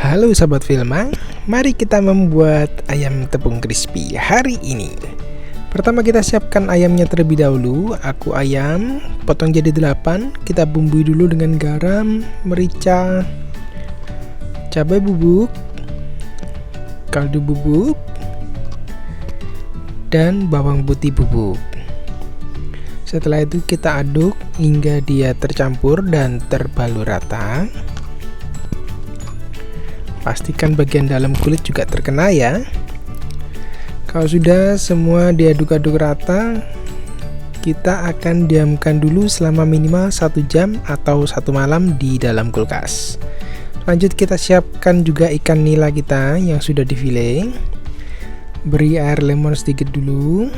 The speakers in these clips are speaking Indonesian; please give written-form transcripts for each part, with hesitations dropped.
Halo sahabat Filma, mari kita membuat ayam tepung crispy hari ini. Pertama kita siapkan ayamnya terlebih dahulu. Aku ayam potong jadi 8. Kita bumbui dulu dengan garam, merica, cabai bubuk, kaldu bubuk, dan bawang putih bubuk. Setelah itu kita aduk hingga dia tercampur dan terbalur rata. Pastikan bagian dalam kulit juga terkena ya. Kalau sudah semua diaduk-aduk rata, kita akan diamkan dulu selama minimal 1 jam atau 1 malam di dalam kulkas. Lanjut kita siapkan juga ikan nila kita yang sudah difile. Beri air lemon sedikit dulu.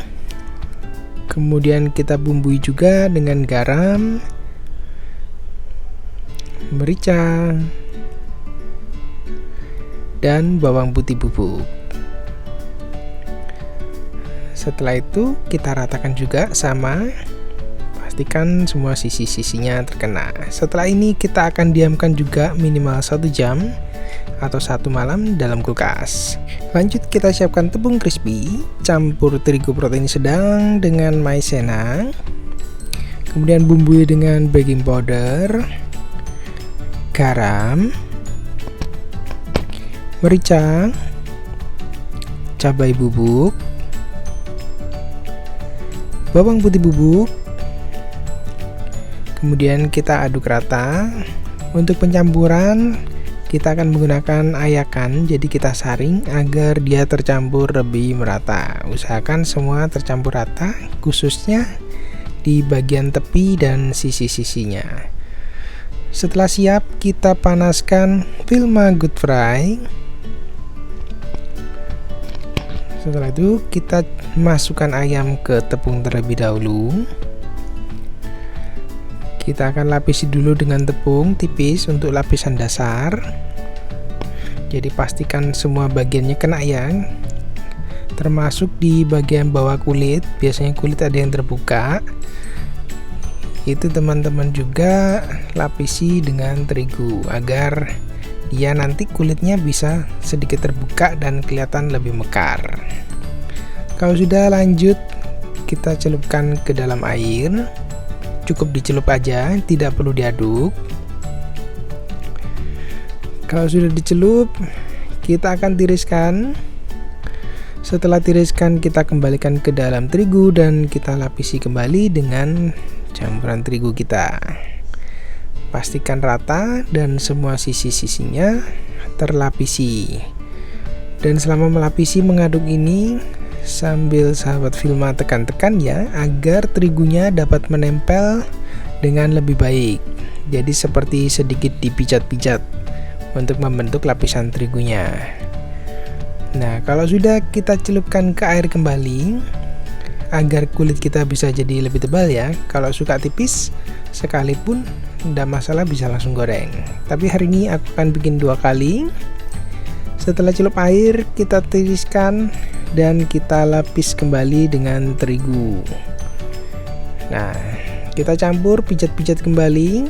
Kemudian kita bumbui juga dengan garam, merica, dan bawang putih bubuk. Setelah itu kita ratakan juga sama, pastikan semua sisi-sisinya terkena. Setelah ini kita akan diamkan juga minimal 1 jam atau 1 malam dalam kulkas. Lanjut kita siapkan tepung crispy, campur terigu protein sedang dengan maizena. Kemudian bumbui dengan baking powder, garam, merica, cabai bubuk, bawang putih bubuk. Kemudian kita aduk rata. Untuk pencampuran kita akan menggunakan ayakan, jadi kita saring agar dia tercampur lebih merata. Usahakan semua tercampur rata, khususnya di bagian tepi dan sisi-sisinya. Setelah siap, kita panaskan Filma Good Fry. Setelah itu kita masukkan ayam ke tepung terlebih dahulu. Kita akan lapisi dulu dengan tepung tipis untuk lapisan dasar. Jadi pastikan semua bagiannya kena ya, termasuk di bagian bawah kulit. Biasanya kulit ada yang terbuka, itu teman-teman juga lapisi dengan terigu agar dia nanti kulitnya bisa sedikit terbuka dan kelihatan lebih mekar. Kalau sudah, lanjut kita celupkan ke dalam air. Cukup dicelup aja, tidak perlu diaduk. Kalau sudah dicelup, kita akan tiriskan. Setelah tiriskan, kita kembalikan ke dalam terigu dan kita lapisi kembali dengan campuran terigu kita. Pastikan rata dan semua sisi-sisinya terlapisi. Dan selama melapisi mengaduk ini, sambil sahabat Filma tekan-tekan ya, agar terigunya dapat menempel dengan lebih baik. Jadi seperti sedikit dipijat-pijat untuk membentuk lapisan terigunya. Nah, kalau sudah, kita celupkan ke air kembali agar kulit kita bisa jadi lebih tebal ya. Kalau suka tipis sekalipun tidak masalah, bisa langsung goreng. Tapi hari ini aku akan bikin 2 kali. Setelah celup air, kita tiriskan dan kita lapis kembali dengan terigu. Nah, kita campur, pijat-pijat kembali,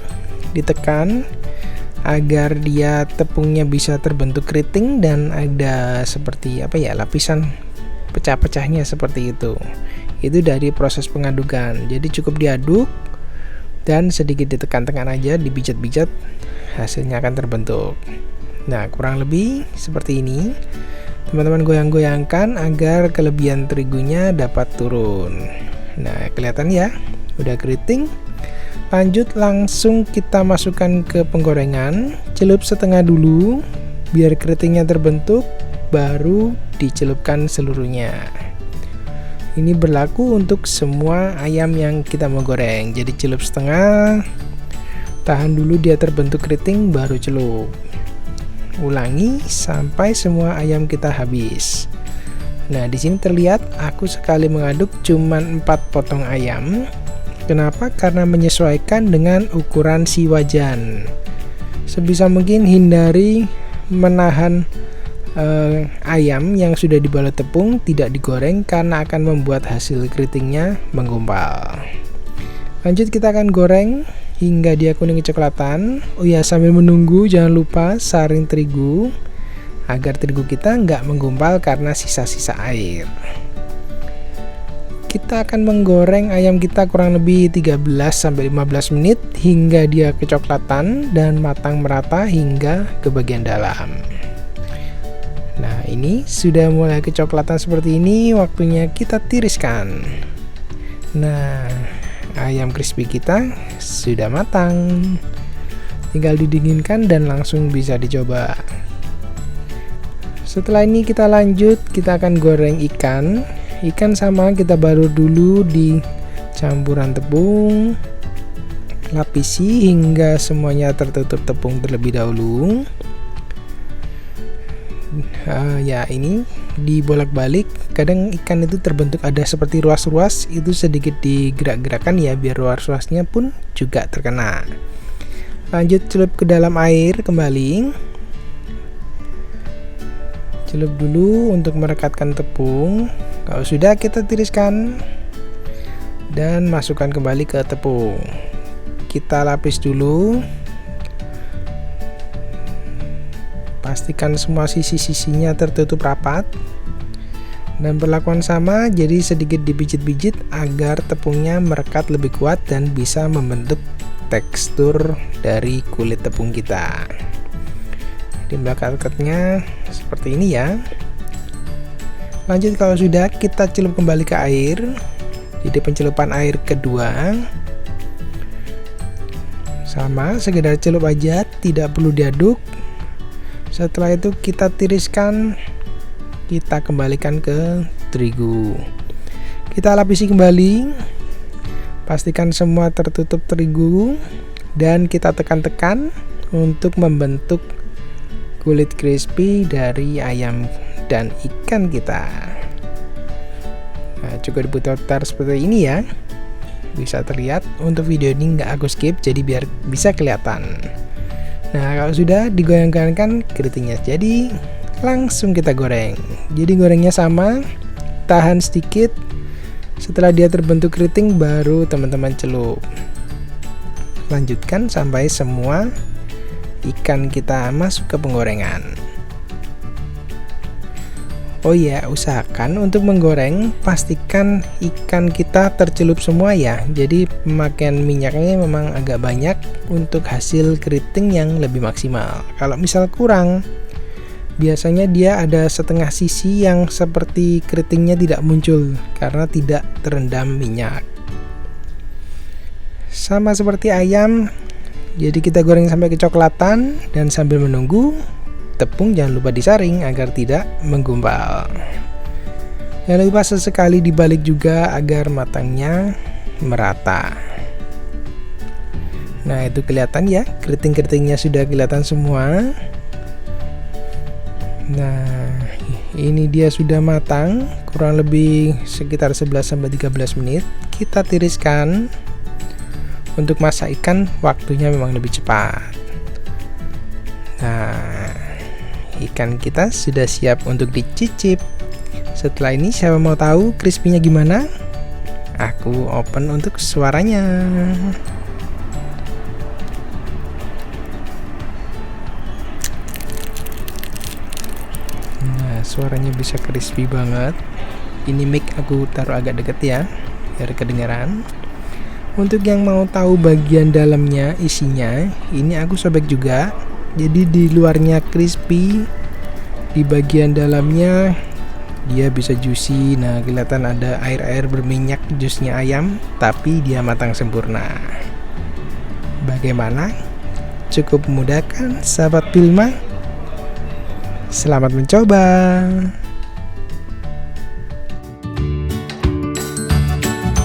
ditekan agar dia tepungnya bisa terbentuk keriting dan ada seperti lapisan pecah-pecahnya seperti itu. Itu dari proses pengadukan. Jadi cukup diaduk dan sedikit ditekan-tekan aja, dipijat-pijat, hasilnya akan terbentuk. Nah, kurang lebih seperti ini. Teman-teman goyang-goyangkan agar kelebihan terigunya dapat turun. Nah, kelihatan ya, udah keriting. Lanjut langsung kita masukkan ke penggorengan. Celup setengah dulu biar keritingnya terbentuk, baru dicelupkan seluruhnya. Ini berlaku untuk semua ayam yang kita mau goreng. Jadi celup setengah, tahan dulu dia terbentuk keriting, baru celup. Ulangi sampai semua ayam kita habis. Nah, di sini terlihat aku sekali mengaduk cuman 4 potong ayam. Kenapa? Karena menyesuaikan dengan ukuran si wajan. Sebisa mungkin hindari menahan ayam yang sudah dibalut tepung tidak digoreng karena akan membuat hasil keritingnya menggumpal. Lanjut kita akan goreng hingga dia kuning kecoklatan. Oh ya, sambil menunggu jangan lupa saring terigu agar terigu kita nggak menggumpal karena sisa-sisa air. Kita akan menggoreng ayam kita kurang lebih 13-15 menit hingga dia kecoklatan dan matang merata hingga ke bagian dalam. Nah, ini sudah mulai kecoklatan seperti ini, waktunya kita tiriskan. Nah, ayam crispy kita sudah matang. Tinggal didinginkan dan langsung bisa dicoba. Setelah ini kita lanjut, kita akan goreng ikan. Ikan sama kita baru dulu di campuran tepung, lapisi hingga semuanya tertutup tepung terlebih dahulu. Ya, ini dibolak-balik. Kadang ikan itu terbentuk ada seperti ruas-ruas, itu sedikit digerak-gerakkan ya biar ruas-ruasnya pun juga terkena. Lanjut celup ke dalam air kembali. Celup dulu untuk merekatkan tepung. Kalau sudah, kita tiriskan dan masukkan kembali ke tepung. Kita lapis dulu. Pastikan semua sisi-sisinya tertutup rapat. Dan perlakuan sama, jadi sedikit dipijit-pijit agar tepungnya merekat lebih kuat dan bisa membentuk tekstur dari kulit tepung kita. Di belakangnya seperti ini ya. Lanjut, kalau sudah, kita celup kembali ke air. Jadi pencelupan air kedua sama, sekedar celup aja, tidak perlu diaduk. Setelah itu kita tiriskan, kita kembalikan ke terigu. Kita lapisi kembali, pastikan semua tertutup terigu dan kita tekan-tekan untuk membentuk kulit crispy dari ayam dan ikan kita. Nah, cukup diputar seperti ini ya, bisa terlihat. Untuk video ini nggak aku skip, jadi biar bisa kelihatan. Nah, kalau sudah digoyang-goyangkan keritingnya, jadi langsung kita goreng. Jadi gorengnya sama, tahan sedikit. Setelah dia terbentuk keriting, baru teman-teman celup. Lanjutkan sampai semua ikan kita masuk ke penggorengan. Oh iya, usahakan untuk menggoreng pastikan ikan kita tercelup semua ya. Jadi pemakaian minyaknya memang agak banyak untuk hasil keriting yang lebih maksimal. Kalau misal kurang, biasanya dia ada setengah sisi yang seperti keritingnya tidak muncul karena tidak terendam minyak. Sama seperti ayam, jadi kita goreng sampai kecoklatan dan sambil menunggu, tepung jangan lupa disaring agar tidak menggumpal. Jangan lupa sesekali dibalik juga agar matangnya merata. Nah, itu kelihatan ya, keriting-keritingnya sudah kelihatan semua. Nah, ini dia sudah matang, kurang lebih sekitar 11-13 menit. Kita tiriskan. Untuk masak ikan waktunya memang lebih cepat. Nah, ikan kita sudah siap untuk dicicip. Setelah ini siapa mau tahu crispy-nya gimana? Aku open untuk suaranya. Nah, suaranya bisa crispy banget. Ini mic aku taruh agak deket ya, biar kedengaran. Untuk yang mau tahu bagian dalamnya isinya, ini aku sobek juga. Jadi di luarnya crispy, di bagian dalamnya dia bisa juicy. Nah, kelihatan ada air-air berminyak jusnya ayam, tapi dia matang sempurna. Bagaimana? Cukup mudah kan, sahabat Pilma? Selamat mencoba.